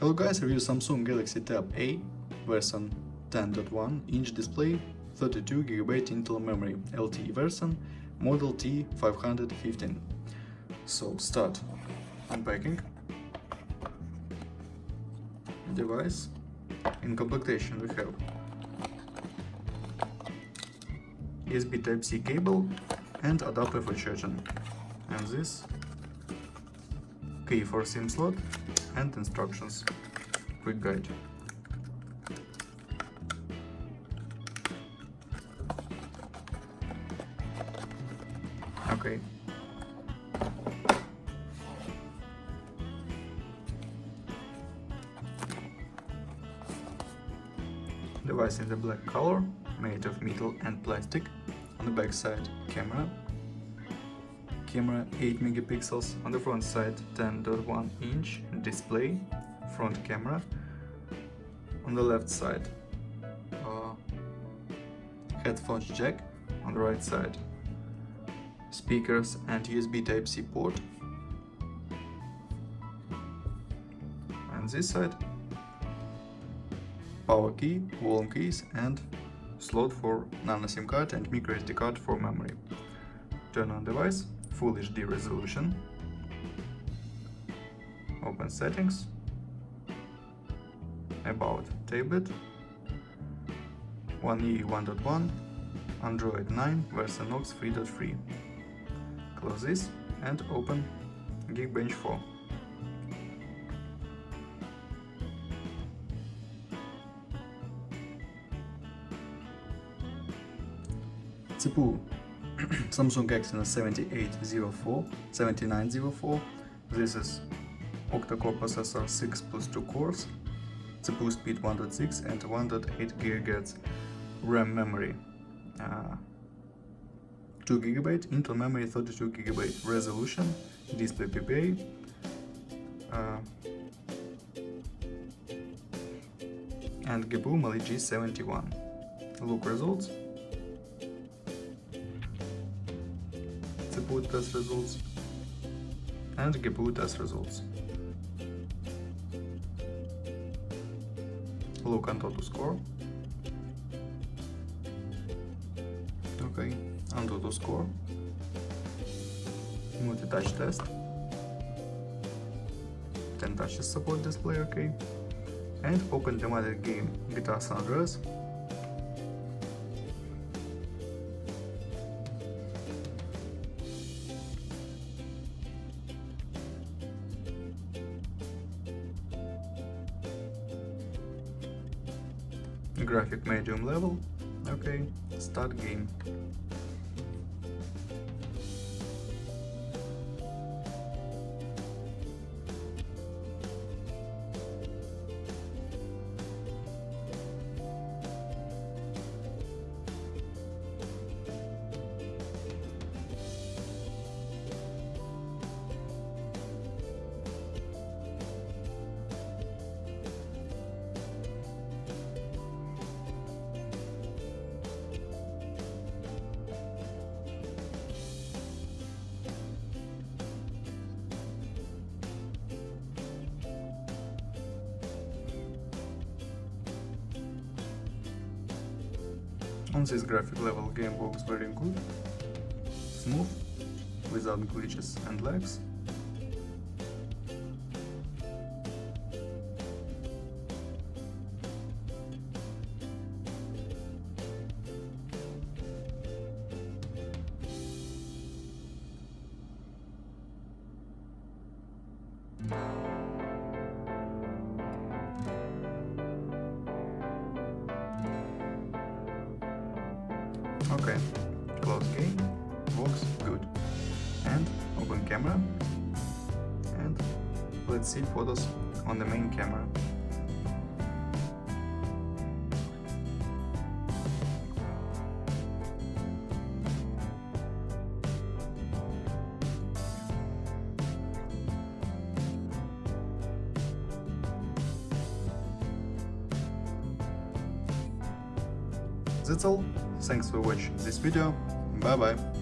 Hello guys, review Samsung Galaxy Tab A version 10.1-inch display, 32GB internal memory, LTE version, model T515. So start unpacking device. In complementation we have USB Type-C cable and adapter for charging, and this key for SIM slot and instructions, quick guide. Okay. Device in the black color, made of metal and plastic. On the back side, camera 8 megapixels. On the front side, 10.1-inch display, front camera. On the left side, headphones jack. On the right side, speakers and USB Type-C port. And this side, power key, volume keys and slot for nano SIM card and micro SD card for memory. Turn on device, Full HD resolution. Open settings. About tablet. 1E 1.1, Android 9 version Knox 3.3. Close this and open Geekbench 4. CPU Samsung Galaxy 7904. This is octa-core processor 6 plus 2 cores, CPU speed 1.6 and 1.8 GHz, RAM memory 2 GB, internal memory 32 GB, resolution, display PPA, and GPU Mali G71. Look results. CPU test results and GPU test results. Look on total score. Okay, on total score. Multi-touch test. 10 touches support display, okay. And open thematic game Guitar San Andreas. Graphic medium level. Okay, start game. On this graphic level, game works very good, smooth, without glitches and lags. Okay, close game, works good. And open camera, and let's see photos on the main camera. That's all. Thanks for watching this video. Bye bye.